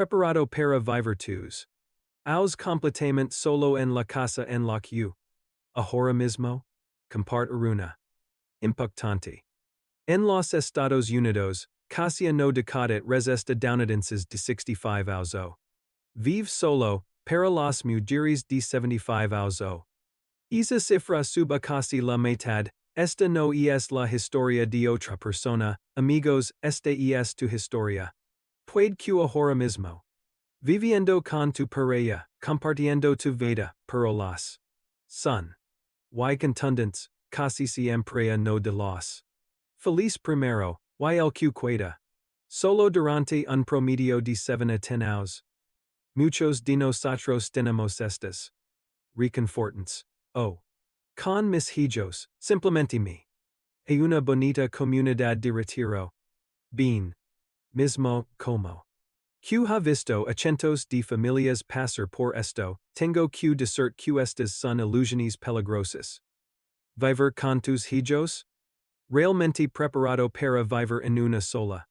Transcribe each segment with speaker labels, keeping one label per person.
Speaker 1: Preparado para vivir tus. Aos completamente solo en la casa en la que. Ahora mismo. Comparte una. Impactante. En los Estados Unidos, casi no decade res estadounidenses de 65 años. Vive solo, para las mujeres de 75 años. Esa cifra suba casi la mitad. Esta no es la historia de otra persona, amigos, esta es tu historia. Puede que ahora mismo. Viviendo con tu pareja, compartiendo tu vida, pero las son. Y contundentes, casi siempre no de los. Feliz primero, y el que queda. Solo durante un promedio de 7 a 10 años. Muchos de nosotros tenemos estas. Reconfortants. Oh. Con mis hijos, simplemente me. E una bonita comunidad de retiro. Bien. Mismo, como. Que ha visto a cientos de familias pasar por esto, tengo que decir que estas son ilusiones peligrosas. Vivir con tus hijos? Realmente preparado para vivir en una sola.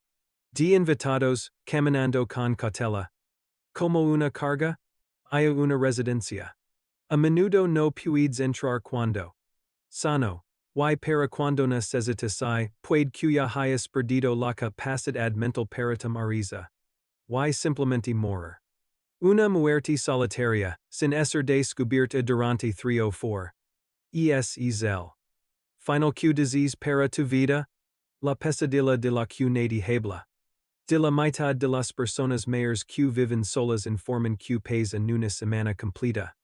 Speaker 1: De invitados, caminando con cautela. Como una carga? Hay una residencia. A menudo no puedes entrar cuando. Sano. Y para cuando necesitas puede que ya hayas perdido la capacidad mental para tomariza. Y simplemente morir. Una muerte solitaria, sin ser descubierta durante 3 o 4. Es el. Final que disease para tu vida? La pesadilla de la que nadie habla. De la mitad de las personas mayores que viven solas informan que pasa en una semana completa.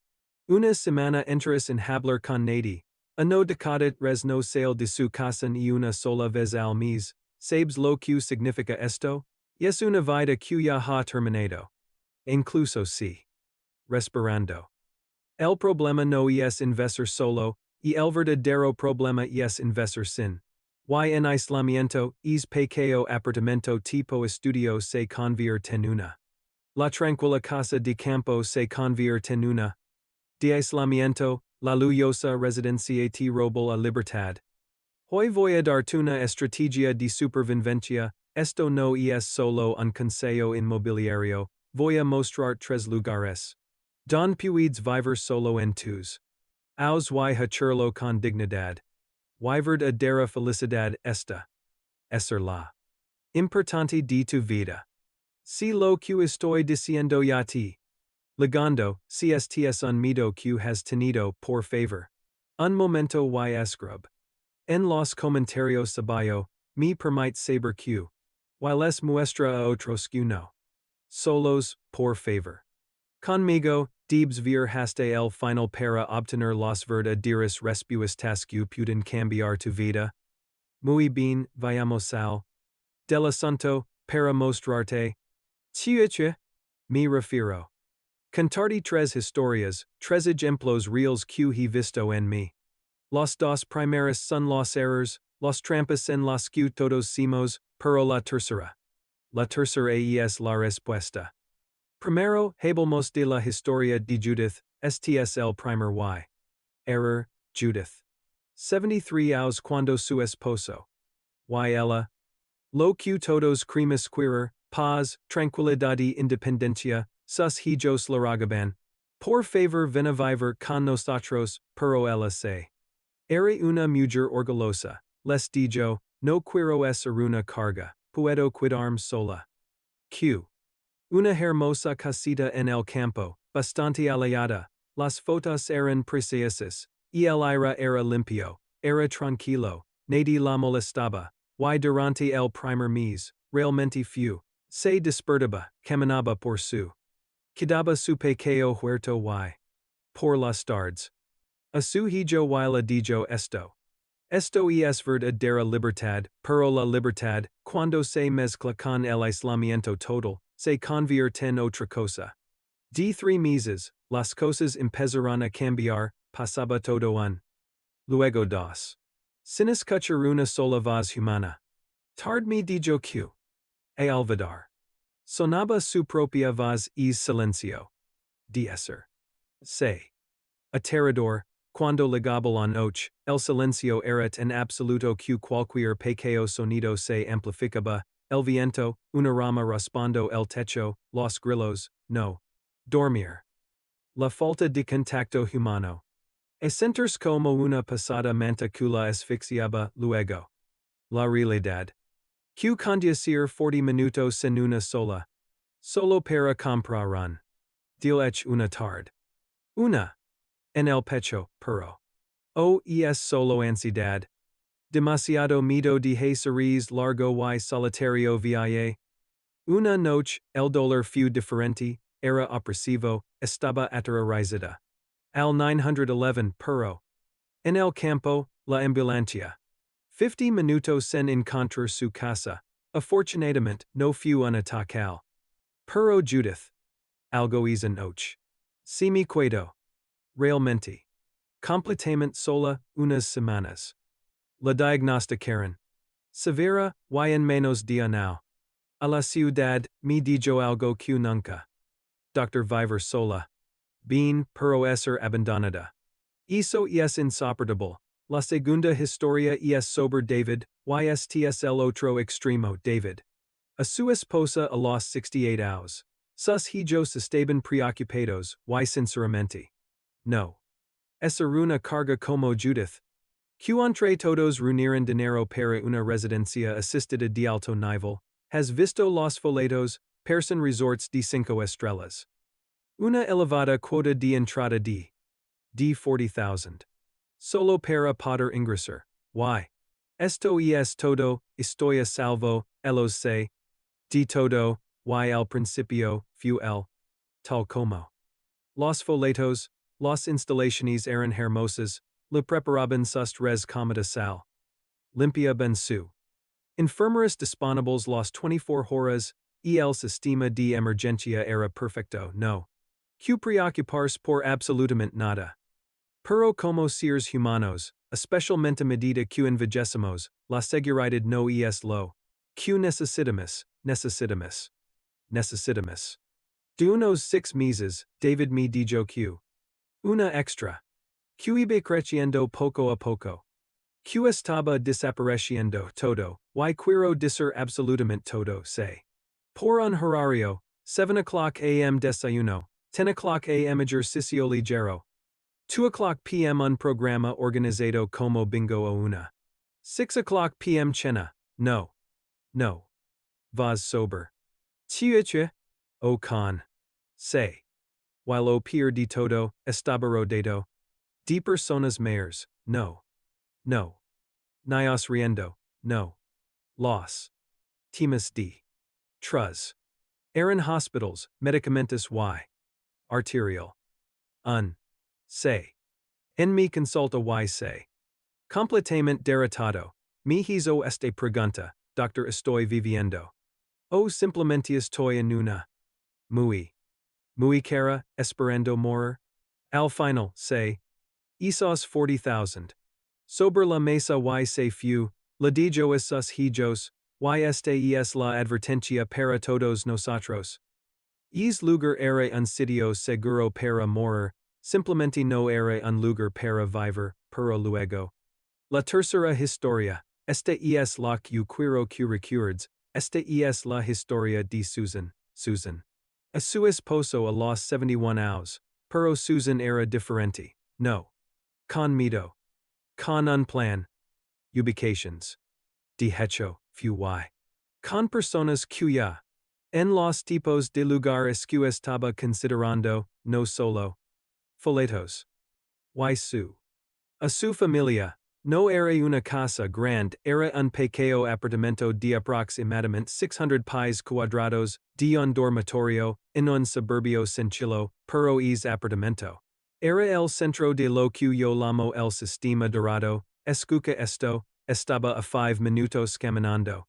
Speaker 1: Una semana enteras en hablar con nadie. A no decade res no sale de su casa ni una sola vez al mes. ¿Sabes lo que significa esto? Es una vida que ya ha terminado. Incluso si. Respirando. El problema no es envejecer solo, y el verdadero problema es envejecer sin. Y en aislamiento, es pequeño apartamento tipo estudio se convierte en una. La tranquila casa de campo se convierte en una. De aislamiento, la lujosa residencia te roba la libertad. Hoy voy a darte una estrategia de supervivencia. Esto no es solo un consejo inmobiliario. Voy a mostrar 3 lugares. Don puedes vivir solo en tus. Aus y hacerlo con dignidad. Y verdadera felicidad esta. Ser la. Importante de tu vida. Si lo que estoy diciendo ya te. Ligando, si estés un miedo que has tenido, por favor. Un momento y escribe. En los comentarios abajo, me permite saber que. Y les muestra a otros que no. Solos, por favor. Conmigo, debes ver hasta el final para obtener los verdaderos respuestas que pueden cambiar tu vida. Muy bien, vayamos al. Del asunto, para mostrarte. Chiche. Me refiero. Contarte 3 historias, 3 ejemplos reales que he visto en mí. Los 2 primeros son los errores, los trampas en los que todos hicimos, pero la tercera. La tercera es la respuesta. Primero, hablemos de la historia de Judith, este es el primer y. Error, Judith. 73 años cuando su esposo. Y ella. Lo que todos creemos querer, paz, tranquilidad y independencia, sus hijos la ragaban. Por favor ven a vivir con nosotros, pero ella se. Era una mujer orgullosa, les dijo, no quiero ser una carga, puedo cuidarme sola. Q. Una hermosa casita en el campo, bastante alejada, las fotos eran preciosas, y el aire era limpio, era tranquilo, nadie la molestaba, y durante el primer mes, realmente few, se despertaba, caminaba por su. Quedaba su pequeño huerto y. Por las tardes. A su hijo y la dijo esto. Esto es verdadera libertad, pero la libertad, cuando se mezcla con el aislamiento total, se convierte en otra cosa. De 3 meses, las cosas empezaron a cambiar, pasaba todo un. Luego 2. Sin escuchar una sola voz humana. Tard me dijo que. A olvidar. Sonaba su propia voz es silencio. De ser. Se. Aterrador, cuando ligaba la noche, el silencio era tan absoluto que cualquier pequeño sonido se amplificaba, el viento, una rama raspando el techo, los grillos, no. Dormir. La falta de contacto humano. Sentirse como una pasada manticula asfixiaba, luego. La realidad. Que conducir 40 minutos en una sola. Solo para comprar un. Diez una tarde. Una. En el pecho, pero. O es solo ansiedad. Demasiado miedo de series largo y solitario via. Una noche, el dolor fue diferente, era opresivo, estaba aterrorizada. Al 911 pero. En el campo, la ambulancia. 50 minutos en encontrar su casa. Afortunadamente, no fue un atacal. Pero Judith. Algo es en och. Si me cuido. Realmente. Completamente sola, unas semanas. La diagnosticaron. Severa, y en menos de now. A la ciudad, me dijo algo que nunca. Dr. Vivir sola. Bien, pero ser abandonada. Eso es insoportable. La segunda historia es sobre David, y el otro extremo David. A su esposa a los 68 años. Sus hijos estaban preocupados, y sinceramente. No. Es una carga como Judith. Que entre todos reuniran dinero para una residencia asistida de alto nivel. Has visto los folletos, person resorts de 5 estrellas. Una elevada cuota de entrada de 40,000. Solo para poder ingresar. Y. Esto es todo, estoy a salvo, elos sé. De todo, y al principio, fue el. Tal como. Los folletos, las instalaciones eran hermosas, le preparaban sus res comida sal. Limpia ben su. Enfermeras disponibles las 24 horas, y el sistema de emergencia era perfecto, no. Que preocuparse por absolutamente nada. Pero como seres humanos, especialmente medida que envejecemos, la seguridad no es lo. Que necesitamos. De unos 6 meses, David me dijo que. Una extra. Que iba creciendo poco a poco. Que estaba desapareciendo todo, y quiero decir absolutamente todo, sé. Por un horario, 7 o'clock a.m. desayuno, 10 o'clock a.m. ejercicio ligero. 2 o'clock p.m. un programa organizado como bingo a una. 6 o'clock p.m. cena, no. Vas sobre. Tieche. O con. Sé. While o pier de todo, estaba rodeado. De personas mayores, no. Nios riendo, no. Los. Temas de. Trus. Eran hospitals, medicamentos y. Arterial. Sé. En mi consulta y sé. Completamente derrotado. Me hizo esta pregunta, doctor estoy viviendo. O simplemente estoy en una. Muy cara, esperando morir. Al final, sé. Esos 40,000. Sobre la mesa y se fu, le dijo a sus hijos, y este es la advertencia para todos nosotros. Es lugar era un sitio seguro para morir, simplemente no era un lugar para vivir, pero luego. La tercera historia, esta es la que quiero que recuerdes, esta es la historia de Susan. A su esposo a los 71 años, pero Susan era diferente, no. Con miedo. Con un plan. Ubications. De hecho, fui. Con personas cuya. En los tipos de lugares que estaba considerando, no solo. Folletos. Y su. A su familia. No era una casa grande, era un pequeño apartamento de aproximadamente 600 pies cuadrados, de un dormitorio, en un suburbio sencillo, pero es apartamento. Era el centro de lo que yo llamo el sistema dorado, escucha esto, estaba a 5 minutos caminando.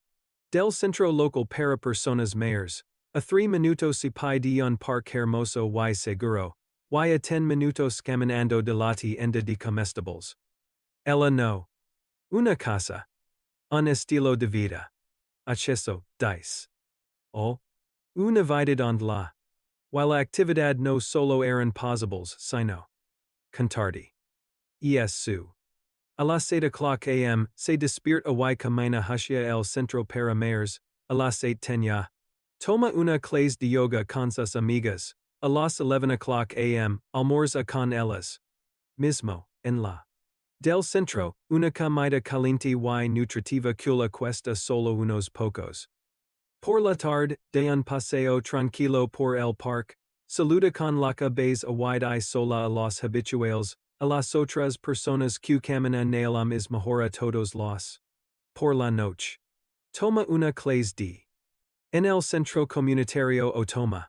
Speaker 1: Del centro local para personas mayores, a 3 minutos y pi de un parque hermoso y seguro, y a 10 minutos caminando de la tienda de comestibles. Ella no. Una casa. Un estilo de vida. Acceso, dice. O. Una vida donde la. While la actividad no solo eran posibles, sino. Cantardi. Es su. A las 8 o'clock a.m., se despierta y camina hacia el centro para mayores, a las 8:10. Toma una clase de yoga con sus amigas, a las 11 o'clock a.m., almuerza con ellas. Mismo, en la. Del centro, una comida caliente y nutritiva que le cuesta solo unos pocos. Por la tarde, de un paseo tranquilo por el parque, saluda con la cabeza wide y sola a los habituales, a las otras personas que caminan en la misma hora todos los. Por la noche. Toma una clase de. En el centro comunitario o toma.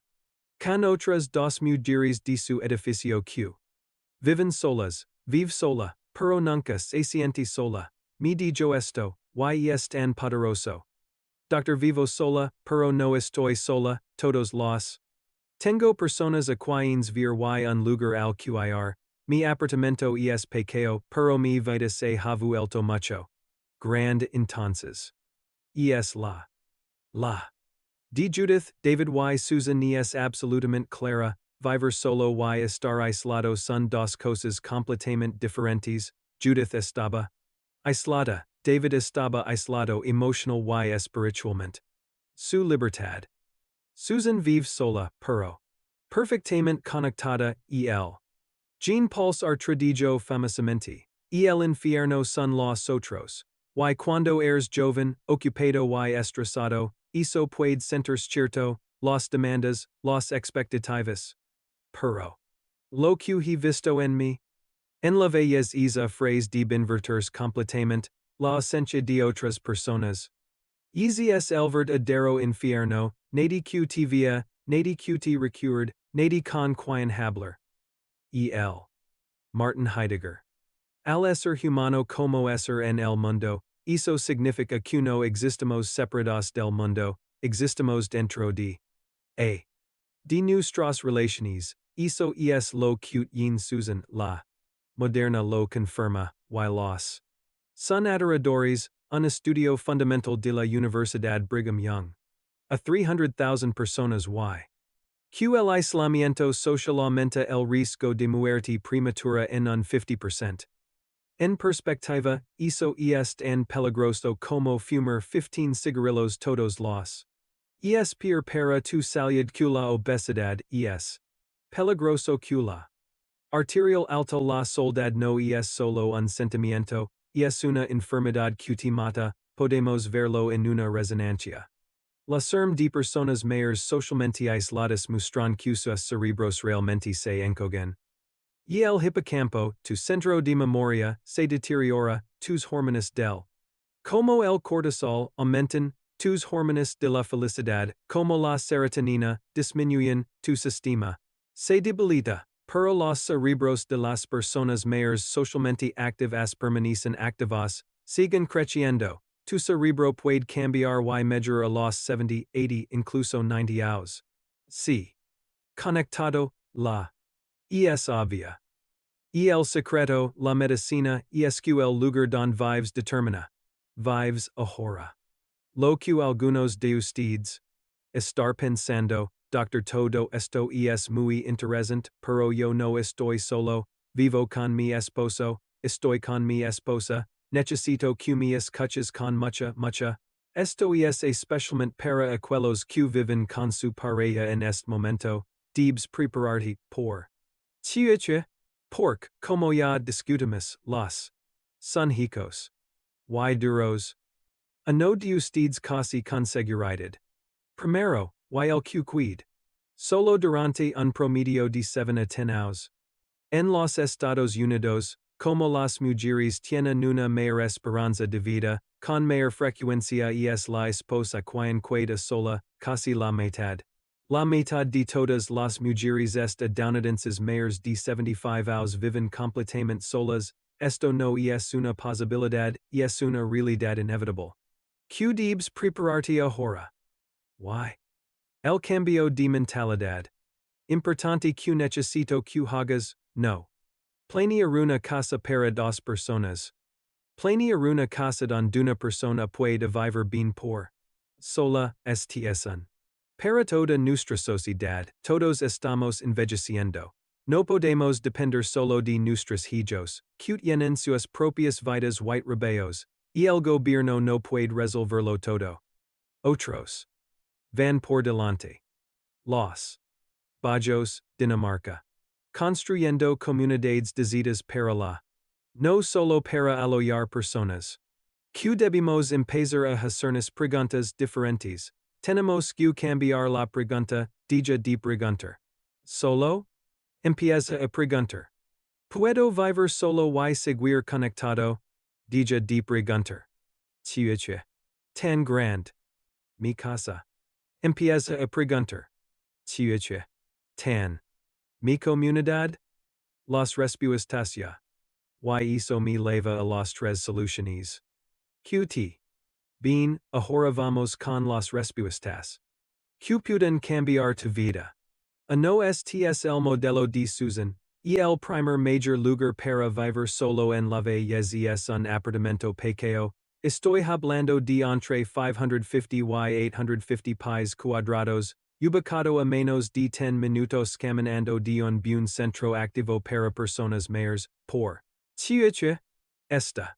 Speaker 1: Con otras dos mujeres de su edificio que. Viven solas, vive sola, pero nunca se siente sola. Me dijo esto, y es tan poderoso. Doctor vivo sola, pero no estoy sola, todos los. Tengo personas a quienes ver y un lugar al qir, mi apartamento es pequeño, pero mi vida se ha vuelto mucho. Grand entonces. Es la. La. De Judith, David y Susan ni es absolutamente clara, vivir solo y estar aislado son dos cosas completamente diferentes. Judith estaba aislada, David estaba aislado emotional y espiritualmente. Su libertad. Susan vive sola, pero perfectamente conectada, Jean Pauls artradijo famosamente. El infierno son los otros. Y cuando eres joven, ocupado y estresado, eso puede sentir cierto, las demandas, las expectativas. Pero. Lo que he visto en mí. En la vejez esa phrase de invertirse completamente, la ausencia de otras personas. Easy es el verdadero infierno, nadi que te via, nadi que te recuerde, nadi con quien hablar. E.L. Martin Heidegger. Al ser humano como ser en el mundo, eso significa que no existimos separados del mundo, existimos dentro de. A. De nuestras relaciones, eso es lo que yin Susan, la. Moderna lo confirma, y los. Son adoradores, un estudio fundamental de la Universidad Brigham Young. A 300,000 personas y. Que el aislamiento social aumenta el riesgo de muerte prematura en un 50%. En perspectiva, eso es tan peligroso como fumar 15 cigarrillos todos los. Es peor para tu salud que la obesidad es. Peligroso que la. Arterial alta la soledad no es solo un sentimiento, es una enfermedad que te mata, podemos verlo en una resonancia. La serm de personas mayores socialmente aisladas mostran que sus cerebros realmente se encogen. Y el hipocampo, tu centro de memoria, se deteriora, tus hormonas del. Como el cortisol, aumentan, tus hormonas de la felicidad, como la serotonina, disminuyen, tu sistema. Se debilita, pero los cerebros de las personas mayores socialmente activas permanecen activos, siguen creciendo. Tu cerebro puede cambiar y mejorar a los 70, 80, incluso 90 años. Sí. Conectado, la. Es obvia. Y el secreto, la medicina, es que el lugar donde vives determina. Vives ahora. Lo que algunos de ustedes. Estar pensando, doctor todo esto es muy interesante, pero yo no estoy solo, vivo con mi esposo, estoy con mi esposa, necesito que me escuches con mucha. Esto es especialmente para aquellos que viven con su pareja en este momento, debes prepararte por. Chiche, porque, como ya discutimos, los son hijos. Y duros. A no de ustedes casi conseguirán. Primero, y el que quid. Solo durante un promedio de 7 a 10 años. En los Estados Unidos, como las mujeres tienen una mayor esperanza de vida, con mayor frecuencia es la esposa quien queda sola, casi la mitad. La mitad de todas las mujeres estadounidenses mayores de 75 años viven completamente solas, esto no es una posibilidad, es una realidad inevitable. Que debes prepararte ahora. Why? El cambio de mentalidad. Importante que necesito que hagas, no. Planear una casa para dos personas. Planear una casa donde una persona puede vivir bien por. Sola, un. Para toda nuestra sociedad, todos estamos envejeciendo. No podemos depender solo de nuestros hijos, que tienen sus propias vidas y rebeos, y el gobierno no puede resolverlo todo. Otros. Van por delante. Los. Bajos, Dinamarca. Construyendo comunidades desiguales para la. No solo para alojar personas. Que debemos empezar a hacernos preguntas diferentes. Tenemos que cambiar la pregunta, deja de preguntar. Solo? Empieza a preguntar. Puedo vivir solo y seguir conectado? Deja de preguntar. Chiche. Tan grande. Mi casa. Empieza a preguntar. Chiche. Tan. Mi comunidad? Las respuestas ya. Y eso me lleva a las tres soluciones. QT. Bien, ahora vamos con las respuestas. Que pueden cambiar tu vida. No estés el modelo de Susan, y el primer major lugar para vivir solo en la Vejez es un apartamento pequeño. Estoy hablando de entre 550 y 850 pies cuadrados, ubicado a menos de 10 minutos caminando de un buen centro activo para personas mayores, por Chiche. Esta.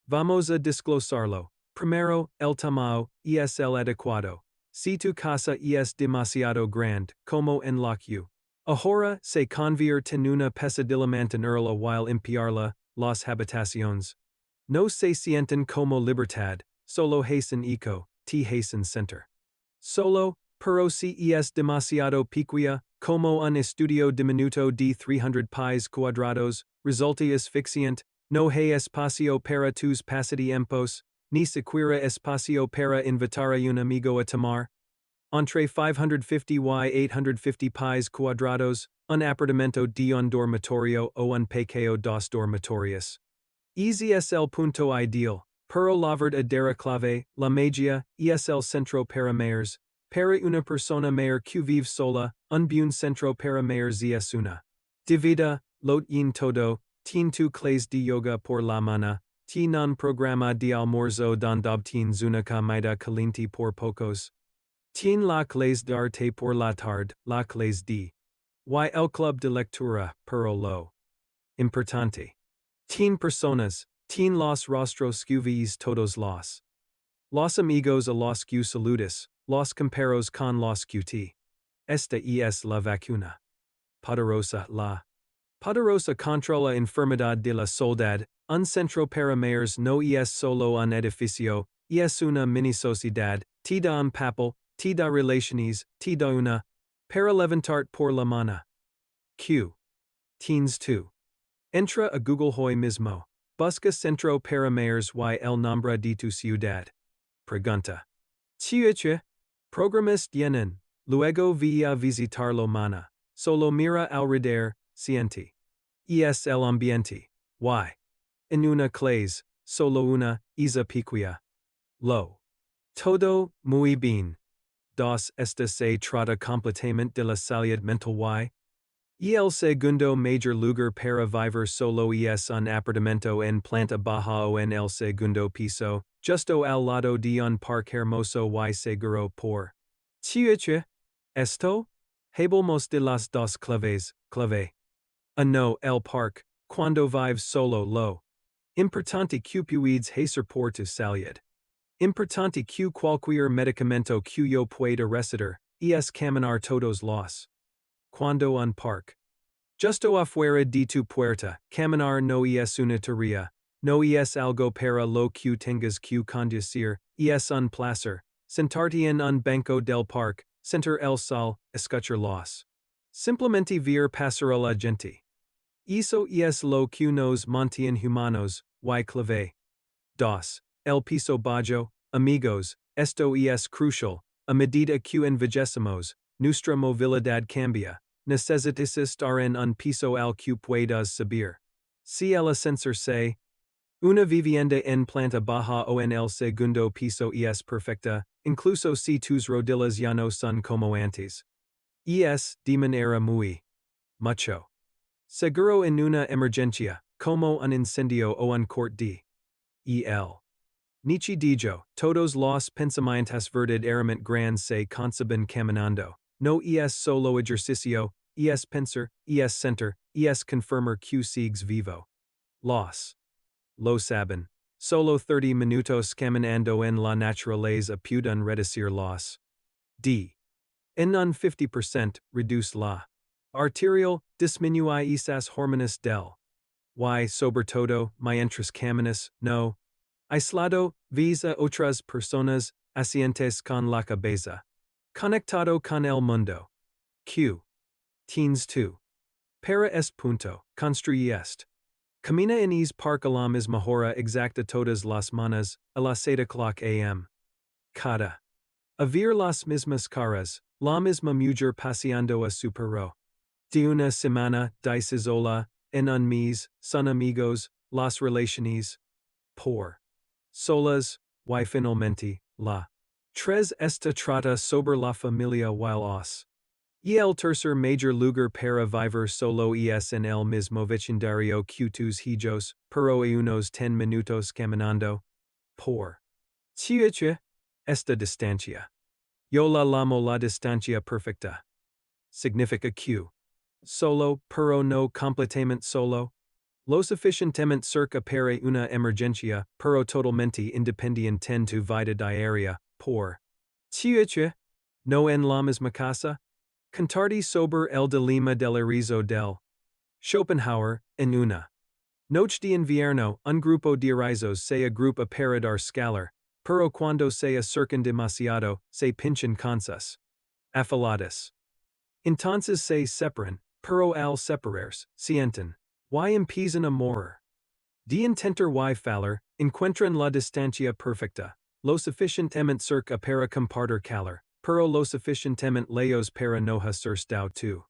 Speaker 1: Vamos a desglosarlo. Primero, el tamaño es el adecuado. Si tu casa es demasiado grande, como en la que ahora se convierte en una pesadilla mantenerla while limpiarla, las habitaciones no se sienten como libertad, solo hacen eco, te hacen center. Solo, pero si es demasiado pequeña, como un estudio diminuto de 300 pies cuadrados, resulta asfixiante, no hay espacio para tus pasatiempos, ni siquiera espacio para invitar a un amigo a tomar. Entre 550 y 850 pies cuadrados, un apartamento de un dormitorio o un pequeño dos dormitorios. Easy es el punto ideal, pero la verdadera clave, la magia, es el centro para mayores. Para una persona mayor que vive sola, un buen centro para mayores es una. De vida, lot yin todo, tien tu clase de yoga por la mañana, tien un programa de almuerzo donde obtienes una comida caliente por pocos. Tien la clase de arte por la tarde, la clase de. Y el club de lectura, pero lo. Importante. Tien personas, tien los rostros que veis todos los amigos a los que saludas, los comparos con los que te. Esta es la vacuna. Poderosa la. Poderosa contra la enfermedad de la soledad, un centro para mayores no es solo un edificio, es una mini sociedad, te da un papel, te da relaciones, te da una. Para levantarte por la mano. Q. Teens 2. Entra a Google hoy mismo. Busca centro para mayores y el nombre de tu ciudad. Pregunta. Chiche. Programas tienen. Luego ve a visitarlo mañana. Solo mira alrededor, siente. Es el ambiente. Y. En una clase, solo una, isa pequeña. Lo. Todo, muy bien. Dos, esta se trata completamente de la salud mental y el segundo major lugar para vivir solo es un apartamento en planta baja o en el segundo piso, justo al lado de un parque hermoso y seguro por. Chiche. Esto? Hablemos de las dos claves, clave. No, el parque, cuando vives solo lo. Importante que puedes hacer por tu salud. Importante que cualquier medicamento que yo pueda recetar, es caminar todos los. Cuando un parque. Justo afuera de tu puerta, caminar no es una tarea, no es algo para lo que tengas que conducir, es un placer. Sentarte en un banco del parque, sentir el sol, escuchar los. Simplemente ver pasar a la gente. Eso es lo que nos mantiene humanos, y clave. Dos. El piso bajo, amigos, esto es crucial, a medida que envejecemos, nuestra movilidad cambia. Necesitas estar en un piso al que puedas subir. Si el ascensor se. Una vivienda en planta baja o en el segundo piso es perfecta, incluso si tus rodillas ya no son como antes. Es, de manera muy. Mucho. Seguro en una emergencia, como un incendio o un corte de. El. Nietzsche dijo, todos los pensamientos verdaderamente grandes se conciben caminando. No es solo ejercicio, es pensar, es sentir, es confirmar que sigues vivo. Los. Lo saben. Solo 30 minutos caminando en la naturaleza puede reducir los D. En un 50% reduce la arterial disminuye esas hormonas del Y sobre todo mientras caminas, no aislado, ves a otras personas asientes con la cabeza conectado con el mundo. Q. Teens 2. Para este punto, construye este. Camina en es parque a la misma hora exacta todas las mañanas, a las 7:00 a.m. Cada. A ver las mismas caras, la misma mujer paseando a su perro. De una semana, dices hola, en un mes, son amigos, las relaciones. Por. Solas, y finalmente, la. Tres esta trata sobre la familia while os. Y el tercer major lugar para vivir solo es en el mismo vecindario que tus hijos, pero a unos 10 minutos caminando. Por. Chiche. Esta distancia. Yo la llamo la distancia perfecta. Significa que. Solo, pero no completamente solo. Lo suficientemente cerca para una emergencia, pero totalmente independiente en tu vida diaria. Por. Chiche. No en la misma casa. Cantardi sobre el dilema del erizo del Schopenhauer, en una noche de invierno, un grupo de erizos se agrupa para dar scalar, pero cuando se acercan demasiado, se pinchan con sus afiladas. Entonces se separan, pero al separarse, sienten y empiezan a morir. De intentar y fallar, encuentran la distancia perfecta, lo suficientemente cerca para compartir calor, pero lo suficientemente lejos para no hacerse doubt tú.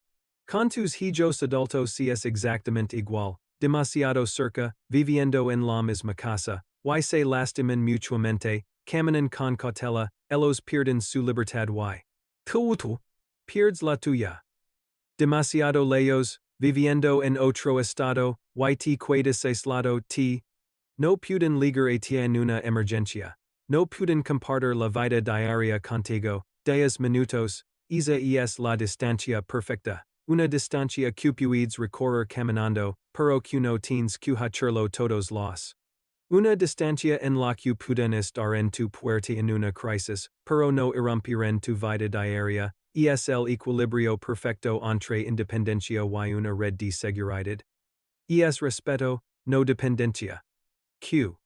Speaker 1: Con tus hijos adultos es exactamente igual, demasiado cerca, viviendo en la misma casa, y se lastiman mutuamente, caminan con cautela, ellos pierden su libertad y tú pierdes la tuya. Demasiado lejos, viviendo en otro estado, y te quedas aislado t. No pueden ligar a ti en una emergencia. No pueden compartir la vida diaria contigo, 10 minutos, esa es la distancia perfecta, una distancia que puedes recorrer caminando, pero que no tienes que hacerlo todos los. Una distancia en la que pueden estar en tu puerta en una crisis, pero no irrumpir en tu vida diaria, es el equilibrio perfecto entre independencia y una red de seguridad. Es respeto, no dependencia. Q.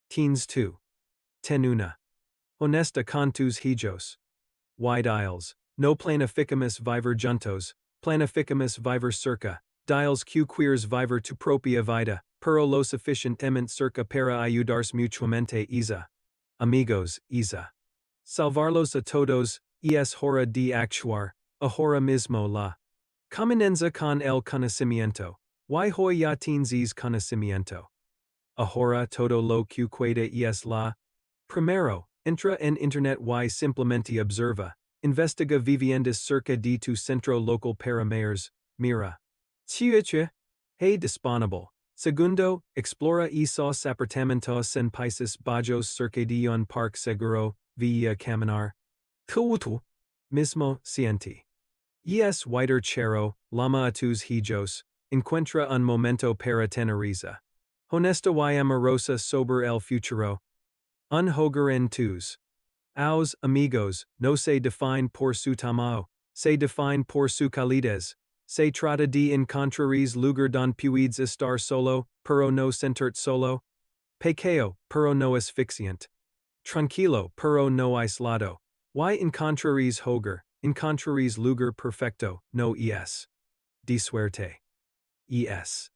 Speaker 1: Teens 2. Ten una. Honesta con tus hijos. Y dials, no planificamos vivir juntos, planificamos vivir cerca, dials que quieres vivir tu propia vida, pero lo suficientemente cerca para ayudarse mutuamente isa. Amigos, isa. Salvarlos a todos, es hora de actuar, ahora mismo la. Comienza con el conocimiento, y hoy ya tienes conocimiento. Ahora todo lo que queda es la. Primero, entra en Internet y simplemente observa, investiga viviendas cerca de tu centro local para mayores, mira. Chiche. Hey disponible. Segundo, explora esos apartamentos en países bajos cerca de un parque seguro, via caminar. Tu mismo siente. Es wider chero, llama a tus hijos, encuentra un momento para tener risa. Honesta y amorosa sobre el futuro. Un hogar en tus. Aos amigos, no se define por su tamaño, se define por su calidez. Se trata de encontrares lugar donde puedes estar solo, pero no sentirte solo. Pequeño, pero no asfixiante. Tranquilo, pero no aislado. Y encontrares hogar, encontrares lugar perfecto, no es. De suerte. Es.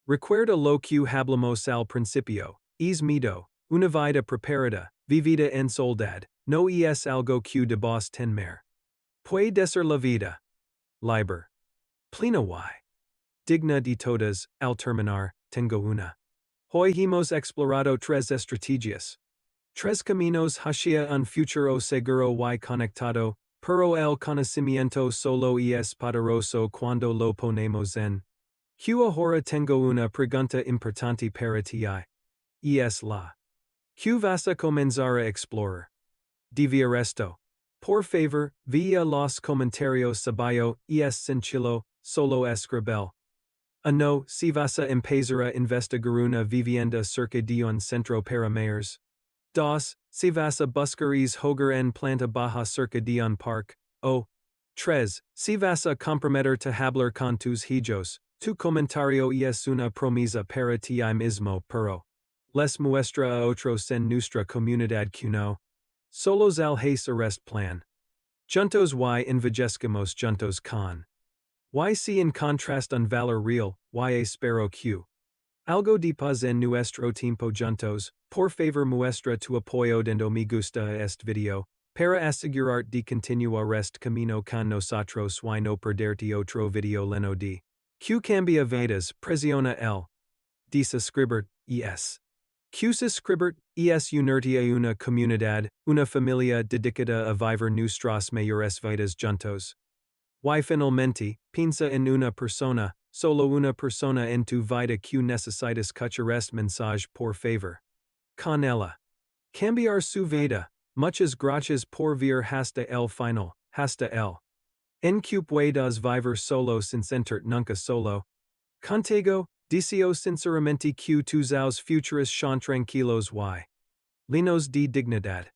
Speaker 1: Recuerda lo que hablamos al principio, es miedo, una vida preparada, vivida en soledad, no es algo que debas temer. Puede ser la vida. Liber. Plena y. Digna de todas, al terminar, tengo una. Hoy hemos explorado tres estrategias. Tres caminos hacia un futuro seguro y conectado, pero el conocimiento solo es poderoso cuando lo ponemos en. Que ahora tengo una pregunta importante para ti. Es la. Que vas a comenzar a explorar. Devir esto. Por favor, via los comentarios abajo, es sencillo, solo escribel. Ano, si vasa empezara investigaruna vivienda cerca de un centro para mayores. Dos, si vasa buscaris hogar en planta baja cerca de un parque. O. Tres, si vas a comprometer to hablar con tus hijos, tu comentario es una promesa para ti mismo pero les muestra a otros en nuestra comunidad que no solos al hace arrest plan. Juntos y envejecemos juntos con. Y si en contrast un valor real, y espero que algo de paz en nuestro tiempo juntos, por favor muestra tu apoyo dando me gusta a este video, para asegurar de continuar este camino con nosotros y no perderte otro video lleno de que cambia vidas, presiona el de suscribir, es. Que suscribir, es unirte a una comunidad, una familia dedicada a vivir nuestras mayores vidas juntos. Y finalmente, piensa en una persona, solo una persona en tu vida que necesitas escuchar este mensaje por favor. Con ella. Cambiar su vida. Muchas gracias por ver hasta el final, hasta el. En que puedas vivir solo sin sentirte nunca solo. Contigo, deseo sinceramente que tus futuros sean tranquilos y llenos de dignidad.